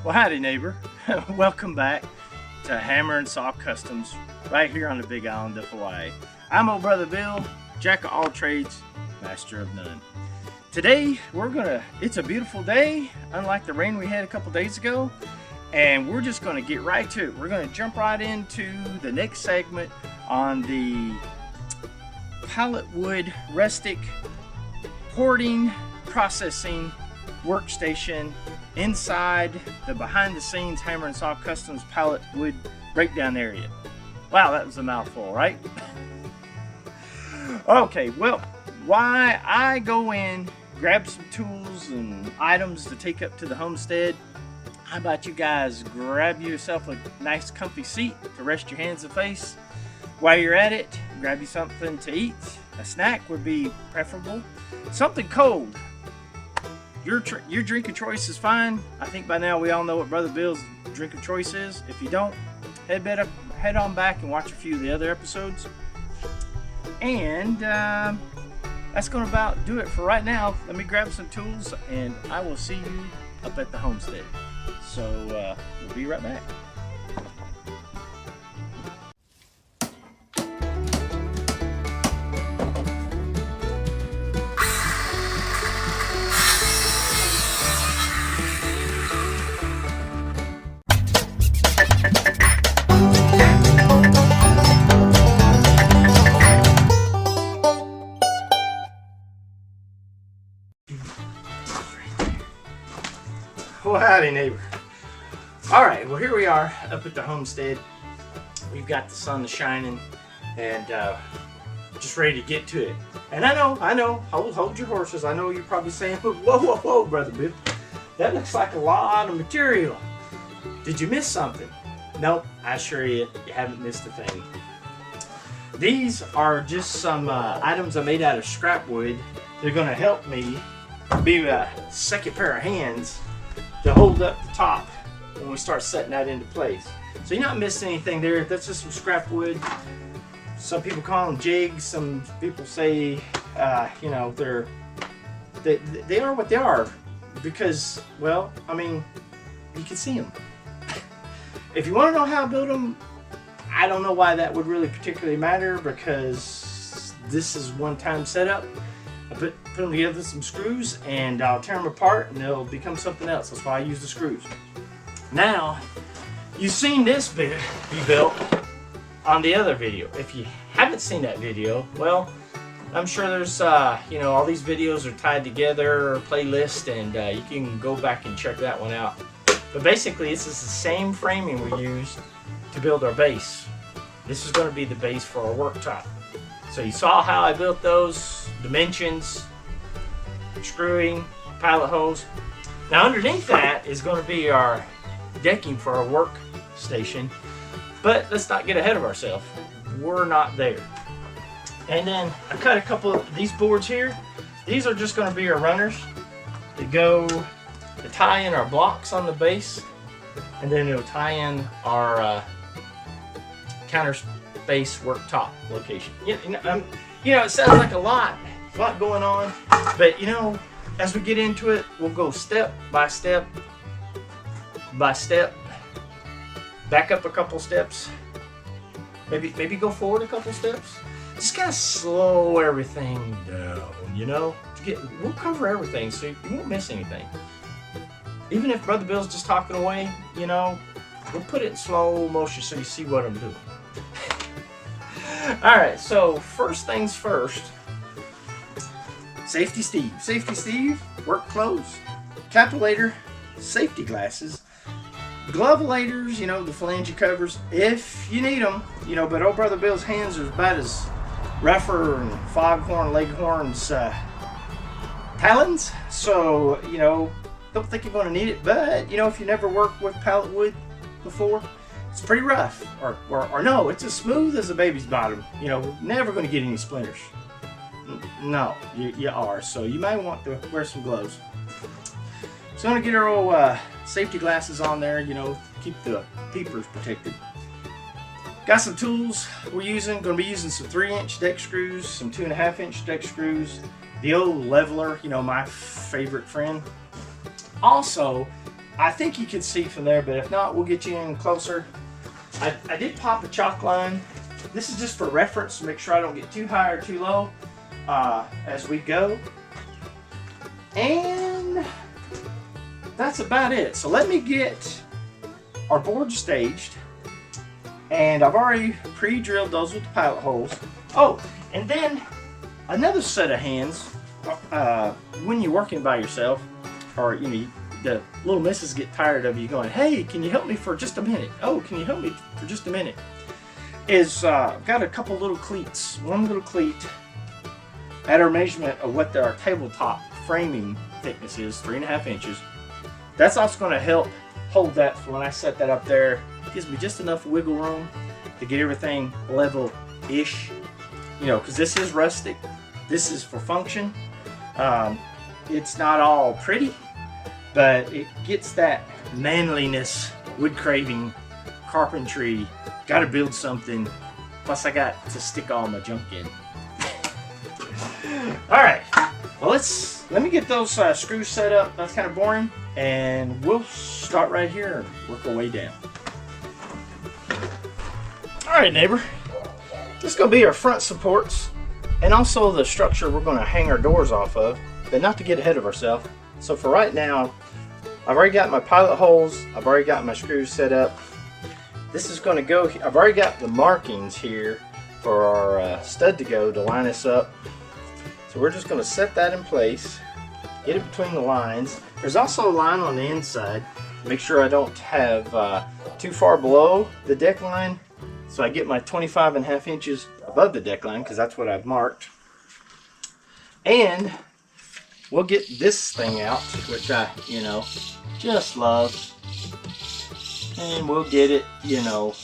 Well, howdy neighbor. Welcome back to Hammer and Saw Customs right here on the Big Island of Hawaii. I'm old brother Bill, jack of all trades, master of none. Today it's a beautiful day, unlike the rain we had a couple days ago, and we're just gonna get right to it. We're gonna jump right into the next segment on the pallet wood rustic porting processing workstation inside the behind the scenes Hammer and Saw Customs pallet wood breakdown area. Wow, that was a mouthful, right? Okay, well, why I go in, grab some tools and items to take up to the homestead, how about you guys grab yourself a nice comfy seat to rest your hands and face. While you're at it, grab you something to eat. A snack would be preferable. Something cold. Your drink of choice is fine. I think by now we all know what Brother Bill's drink of choice is. If you don't, head on back and watch a few of the other episodes. And that's going to about do it for right now. Let me grab some tools and I will see you up at the homestead. So we'll be right back. Well, howdy neighbor. All right, well here we are up at the homestead. We've got the sun shining and just ready to get to it. And I know, hold your horses. I know you're probably saying, whoa, Brother Bill. That looks like a lot of material. Did you miss something? Nope, I assure you, you haven't missed a thing. These are just some items I made out of scrap wood. They're gonna help me be a second pair of hands to hold up the top when we start setting that into place. So you're not missing anything there. That's just some scrap wood. Some people call them jigs. Some people say, you know, they are what they are because, well, I mean, you can see them. If you want to know how I build them, I don't know why that would really particularly matter because this is one-time setup. I put them together with some screws and I'll tear them apart and they'll become something else. That's why I use the screws. Now, you've seen this be built on the other video. If you haven't seen that video, well, I'm sure there's, you know, all these videos are tied together, playlist, and you can go back and check that one out. But basically, this is the same framing we used to build our base. This is going to be the base for our worktop. So you saw how I built those, dimensions, screwing, pallet holes. Now underneath that is going to be our decking for our workstation. But let's not get ahead of ourselves. We're not there. And then I cut a couple of these boards here. These are just going to be our runners to tie in our blocks on the base. And then it'll tie in our counter space worktop location. You know, it sounds like a lot going on, but you know, as we get into it, we'll go step by step by step, back up a couple steps, maybe go forward a couple steps. Just kind of slow everything down, you know. We'll cover everything, so you won't miss anything. Even if Brother Bill's just talking away, you know, we'll put it in slow motion so you see what I'm doing. Alright, so first things first. Safety Steve, work clothes, capillator, safety glasses, glovelators, you know, the phalange covers, if you need them, you know, but old Brother Bill's hands are about as rougher and foghorn, leghorns, talons, so, you know, don't think you're going to need it, but, you know, if you never worked with pallet wood before, it's pretty rough, or no, it's as smooth as a baby's bottom. You know, never going to get any splinters. No, you are, so you might want to wear some gloves. So I'm going to get our old safety glasses on there, you know, keep the peepers protected. Got some tools we're using. Going to be using some 3-inch deck screws, some 2.5-inch deck screws, the old leveler, you know, my favorite friend. Also, I think you can see from there, but if not, we'll get you in closer. I did pop a chalk line. This is just for reference to make sure I don't get too high or too low as we go. And that's about it. So let me get our board staged. And I've already pre-drilled those with the pallet holes. Oh, and then another set of hands when you're working by yourself, or you know, the little missus get tired of you going, hey, can you help me for just a minute? Oh, can you help me for just a minute? Is I've got a couple little cleats. One little cleat at our measurement of what our tabletop framing thickness is, 3.5 inches. That's also going to help hold that for when I set that up there. It gives me just enough wiggle room to get everything level-ish. You know, because this is rustic. This is for function. It's not all pretty, but it gets that manliness, wood craving, carpentry, gotta build something, plus I got to stick all my junk in. Alright, well let me get those screws set up. That's kind of boring, and we'll start right here and work our way down. Alright, neighbor, this is going to be our front supports and also the structure we're going to hang our doors off of, but not to get ahead of ourselves. So for right now, I've already got my pilot holes, I've already got my screws set up. This is going to go, I've already got the markings here for our stud to go to line us up. So we're just going to set that in place, get it between the lines. There's also a line on the inside. Make sure I don't have too far below the deck line, so I get my 25.5 inches above the deck line, because that's what I've marked. And we'll get this thing out, which I, you know, just love. And we'll get it, you know,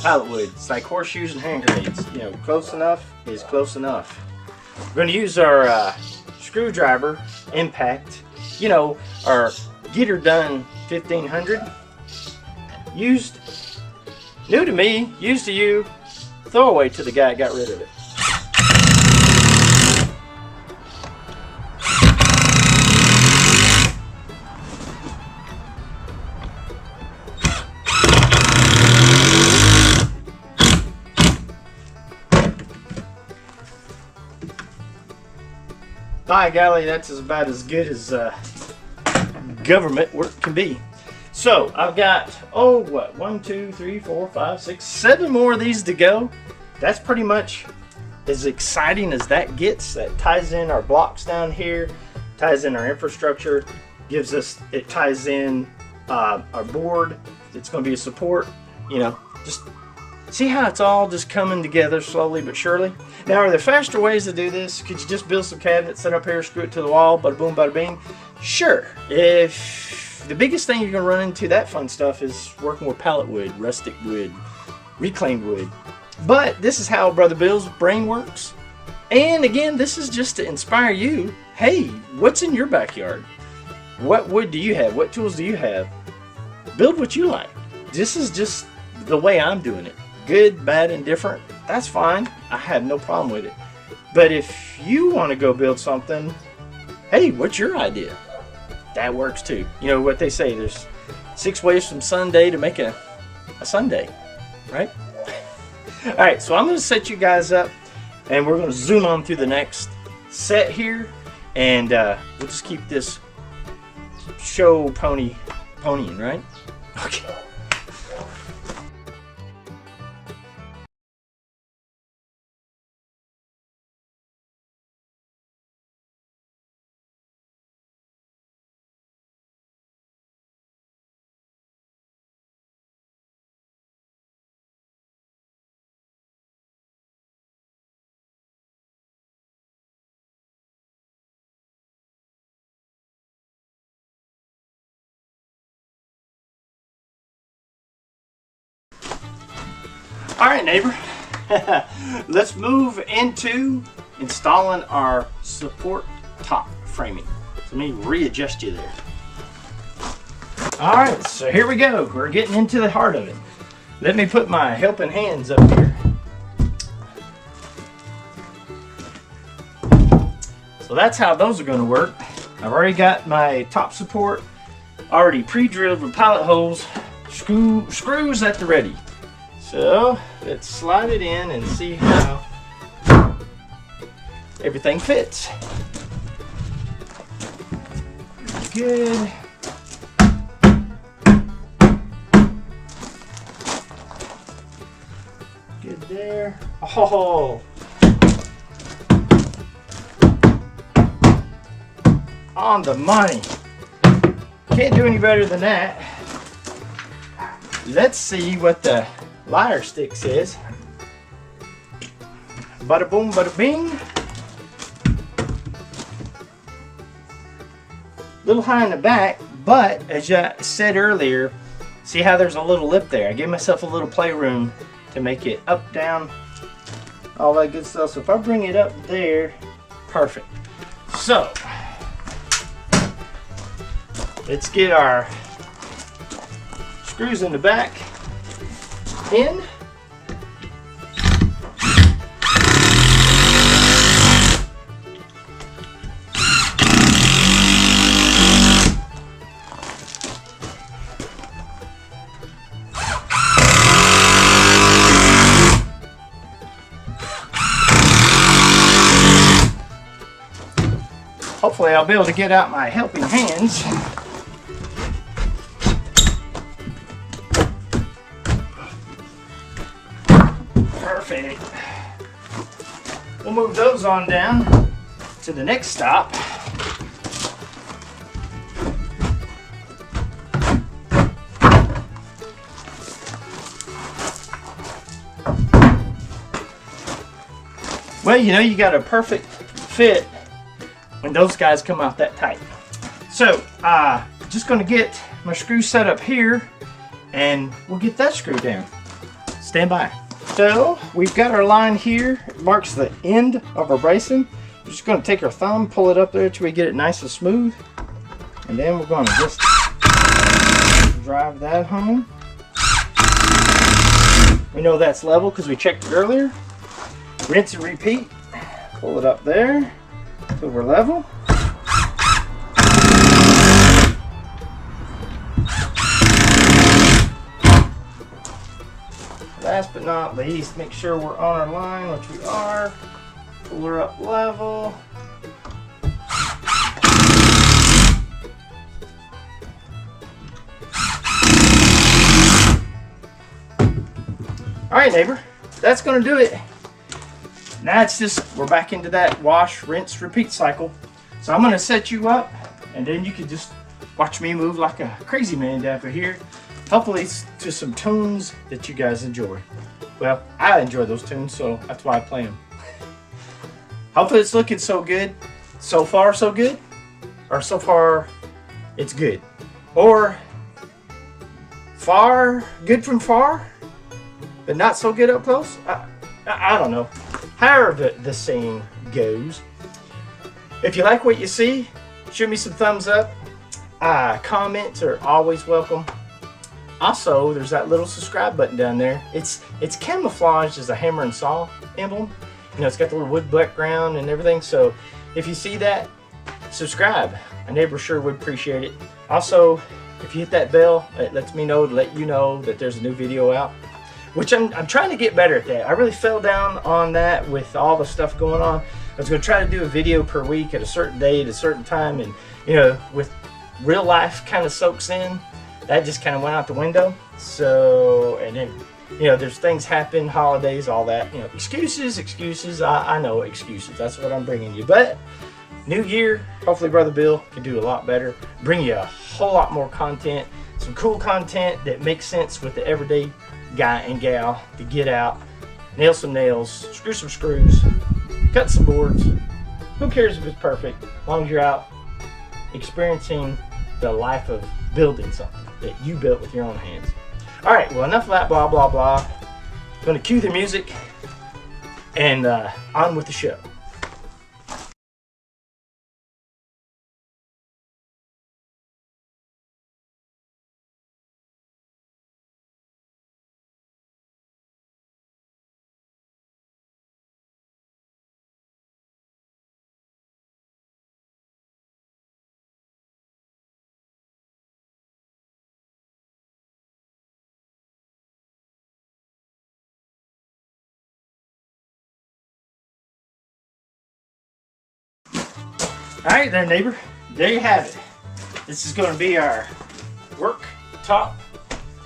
pallet wood. It's like horseshoes and hand grenades. You know, close enough is close enough. We're going to use our screwdriver impact. You know, our Get Her Done 1500. Used, new to me, used to you, throwaway to the guy that got rid of it. By golly, that's about as good as government work can be. So I've got, oh, what, 1, 2, 3, 4, 5, 6, 7 more of these to go. That's pretty much as exciting as that gets. That ties in our blocks down here, ties in our infrastructure, gives us, it ties in our board. It's going to be a support, you know, just see how it's all just coming together slowly but surely. Now, are there faster ways to do this? Could you just build some cabinets, set up here, screw it to the wall, bada boom, bada bing? Sure. If the biggest thing you're going to run into that fun stuff is working with pallet wood, rustic wood, reclaimed wood. But this is how Brother Bill's brain works. And again, this is just to inspire you. Hey, what's in your backyard? What wood do you have? What tools do you have? Build what you like. This is just the way I'm doing it. Good, bad, and different, that's fine. I have no problem with it. But if you want to go build something, hey, what's your idea? That works too. You know what they say, there's 6 ways from Sunday to make a Sunday, right? All right, so I'm going to set you guys up, and we're going to zoom on through the next set here, and we'll just keep this show ponying, right? Okay. All right, neighbor, let's move into installing our support top framing. So let me readjust you there. All right, so here we go. We're getting into the heart of it. Let me put my helping hands up here. So that's how those are going to work. I've already got my top support already pre-drilled with pilot holes, screws at the ready. So let's slide it in and see how everything fits. Good. Good there. Oh, on the money. Can't do any better than that. Let's see what the liar stick says. Bada boom, bada bing. Little high in the back, but as I said earlier, see how there's a little lip there? I gave myself a little playroom to make it up, down, all that good stuff. So if I bring it up there, perfect. So let's get our screws in the back in. Hopefully I'll be able to get out my helping hands. Perfect. We'll move those on down to the next stop. Well, you know, you got a perfect fit when those guys come out that tight. So, just gonna get my screw set up here and we'll get that screw down. Stand by. So, we've got our line here. It marks the end of our bracing. We're just gonna take our thumb, pull it up there till we get it nice and smooth. And then we're gonna just drive that home. We know that's level because we checked it earlier. Rinse and repeat. Pull it up there till we're level. Last but not least, make sure we're on our line, which we are. Pull her up level. All right, neighbor, that's gonna do it. Now it's just, we're back into that wash, rinse, repeat cycle. So I'm gonna set you up and then you can just watch me move like a crazy man down for here. Hopefully it's to some tunes that you guys enjoy. Well, I enjoy those tunes, so that's why I play them. Hopefully it's looking so good. So far so good, or so far it's good. Or far, good from far, but not so good up close. I don't know. However the saying goes. If you like what you see, shoot me some thumbs up. Comments are always welcome. Also, there's that little subscribe button down there. It's camouflaged as a hammer and saw emblem. You know, it's got the little wood background and everything. So if you see that, subscribe. My neighbor sure would appreciate it. Also, if you hit that bell, it lets me know to let you know that there's a new video out. Which I'm trying to get better at that. I really fell down on that with all the stuff going on. I was going to try to do a video per week at a certain day at a certain time, and you know, with real life kind of soaks in, that just kind of went out the window. So, and then, you know, there's things happen, holidays, all that. You know, excuses. I know excuses. That's what I'm bringing you. But new year, hopefully Brother Bill can do a lot better. Bring you a whole lot more content, some cool content that makes sense with the everyday guy and gal to get out, nail some nails, screw some screws, cut some boards. Who cares if it's perfect, as long as you're out experiencing the life of building something that you built with your own hands. All right, well, enough of that blah blah blah. I'm gonna cue the music and on with the show. Alright then, neighbor, there you have it. This is going to be our work top.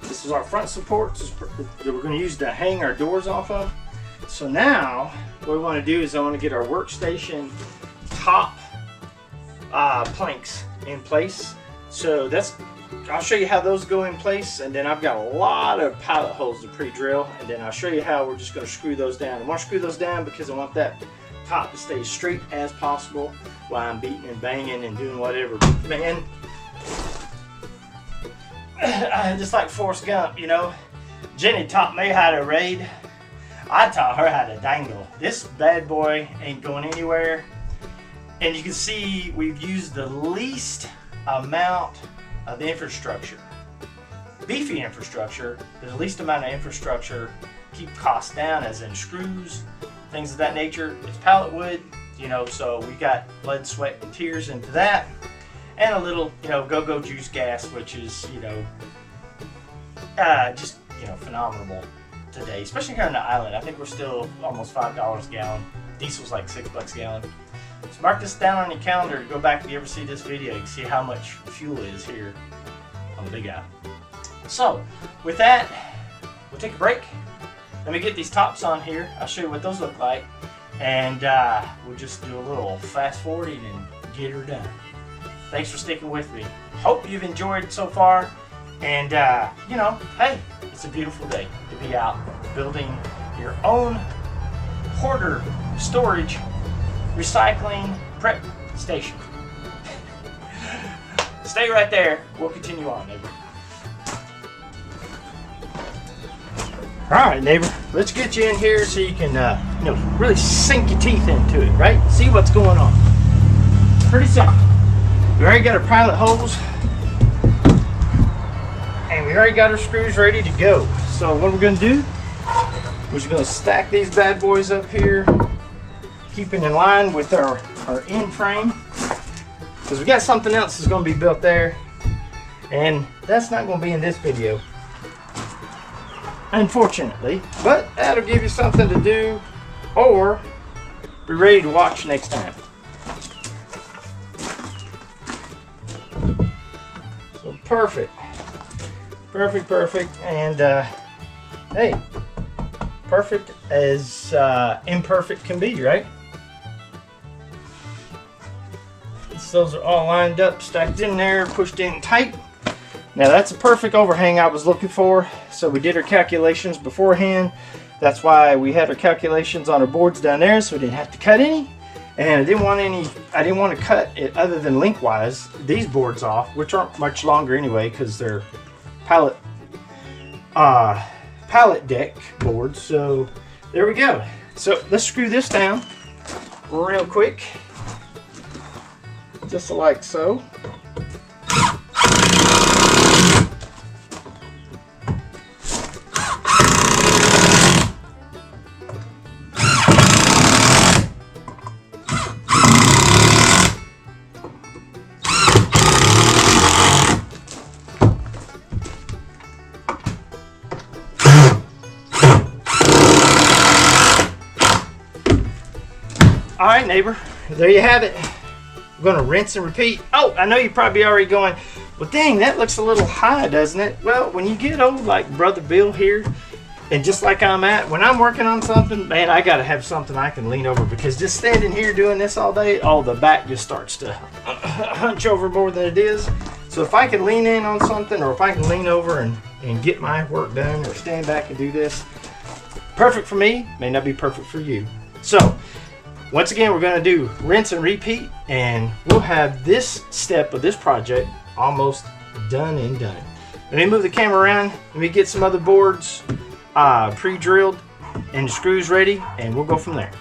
This is our front supports that we're going to use to hang our doors off of. So now what we want to do is I want to get our workstation top planks in place. So I'll show you how those go in place, and then I've got a lot of pallet holes to pre-drill, and then I'll show you how we're just going to screw those down. I want to screw those down because I want that top to stay straight as possible while I'm beating and banging and doing whatever. Man, just like Forrest Gump, you know, Jenny taught me how to raid. I taught her how to dangle. This bad boy ain't going anywhere. And you can see we've used the least amount of infrastructure. Beefy infrastructure, the least amount of infrastructure, keep costs down, as in screws, things of that nature. It's pallet wood, you know, so we got blood, sweat, and tears into that. And a little, you know, go-go juice gas, which is, you know, just, you know, phenomenal today, especially here on the island. I think we're still almost $5 a gallon. Diesel's like $6 a gallon. So mark this down on your calendar to go back if you ever see this video. You can see how much fuel is here on the Big Island. So with that, we'll take a break. Let me get these tops on here. I'll show you what those look like, and we'll just do a little fast forwarding and get her done. Thanks for sticking with me. Hope you've enjoyed so far, and you know, hey, it's a beautiful day to be out building your own hoarder storage recycling prep station. Stay right there. We'll continue on, neighbor. All right, neighbor. Let's get you in here so you can, you know, really sink your teeth into it, right? See what's going on. Pretty simple. We already got our pilot holes, and we already got our screws ready to go. So what we're going to do, we're just going to stack these bad boys up here, keeping in line with our end frame, because we got something else that's going to be built there, and that's not going to be in this video, unfortunately, but that'll give you something to do or be ready to watch next time. So perfect, and hey, perfect as imperfect can be, right? Those are all lined up, stacked in there, pushed in tight. Now that's a perfect overhang I was looking for. So we did our calculations beforehand. That's why we had our calculations on our boards down there, so we didn't have to cut any. And I didn't want to cut it other than lengthwise these boards off, which aren't much longer anyway because they're pallet deck boards. So there we go. So let's screw this down real quick, just like so. All right, neighbor, there you have it. We're going to rinse and repeat. Oh, I know you're probably already going, well, dang, that looks a little high, doesn't it? Well, when you get old like Brother Bill here, and just like I'm at, when I'm working on something, man, I got to have something I can lean over, because just standing here doing this all day, the back just starts to hunch over more than it is. So if I can lean in on something, or if I can lean over and get my work done, or stand back and do this, perfect for me, may not be perfect for you. So once again, we're going to do rinse and repeat, and we'll have this step of this project almost done and done. Let me move the camera around. Let me get some other boards pre-drilled and screws ready, and we'll go from there.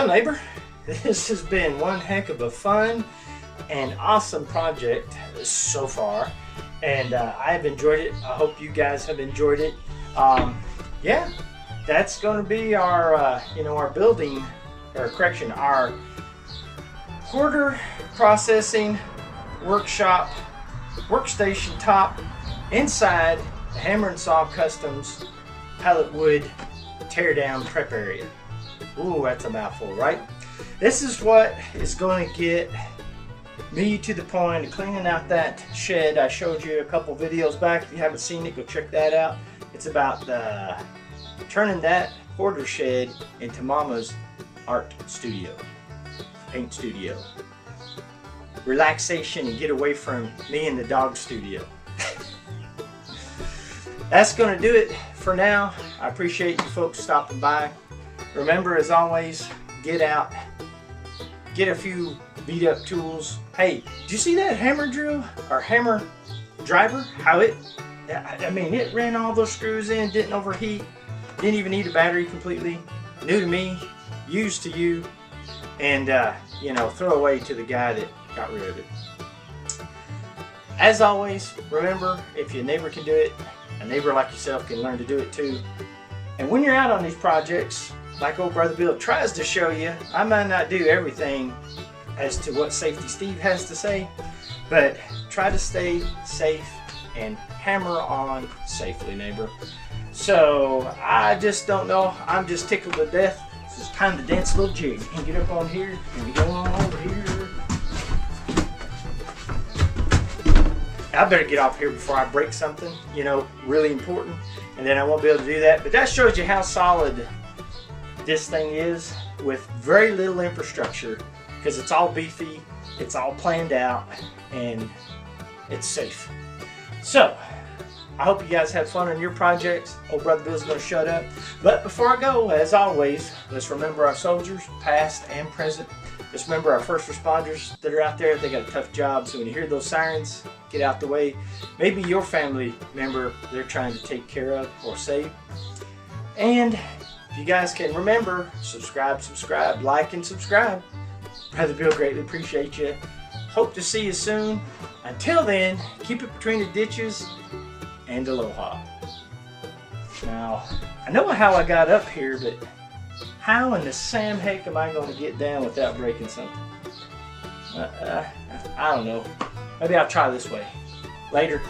Well, neighbor, this has been one heck of a fun and awesome project so far, and I've enjoyed it. I hope you guys have enjoyed it. Yeah, that's going to be our our building, or correction, our hoarder processing workshop workstation top inside the Hammer and Saw Customs pallet wood tear down prep area. Ooh, that's a mouthful, right? This is what is going to get me to the point of cleaning out that shed. I showed you a couple videos back. If you haven't seen it, go check that out. It's about turning that hoarder shed into Mama's art studio, paint studio, relaxation, and get away from me and the dog studio. That's going to do it for now. I appreciate you folks stopping by. Remember, as always, get out, get a few beat up tools. Hey, did you see that hammer drill or hammer driver? How it ran all those screws in, didn't overheat, didn't even need a battery completely. New to me, used to you, and throw away to the guy that got rid of it. As always, remember, if your neighbor can do it, a neighbor like yourself can learn to do it too. And when you're out on these projects, like old Brother Bill tries to show you, I might not do everything as to what Safety Steve has to say, but try to stay safe and hammer on safely, neighbor. So I just don't know, I'm just tickled to death. It's just time to dance a little jig and get up on here and go on over here. I better get off here before I break something, really important, and then I won't be able to do that. But that shows you how solid this thing is with very little infrastructure, because it's all beefy, it's all planned out, and it's safe. So I hope you guys have fun on your projects. Old Brother Bill's going to shut up. But before I go, as always, let's remember our soldiers, past and present. Just remember our first responders that are out there. They got a tough job, so when you hear those sirens, get out the way. Maybe your family member they're trying to take care of or save. And if you guys can remember, subscribe, like, and subscribe. Brother Bill greatly appreciate you. Hope to see you soon. Until then, keep it between the ditches and aloha. Now, I know how I got up here, but how in the Sam heck am I going to get down without breaking something? I don't know. Maybe I'll try this way. Later.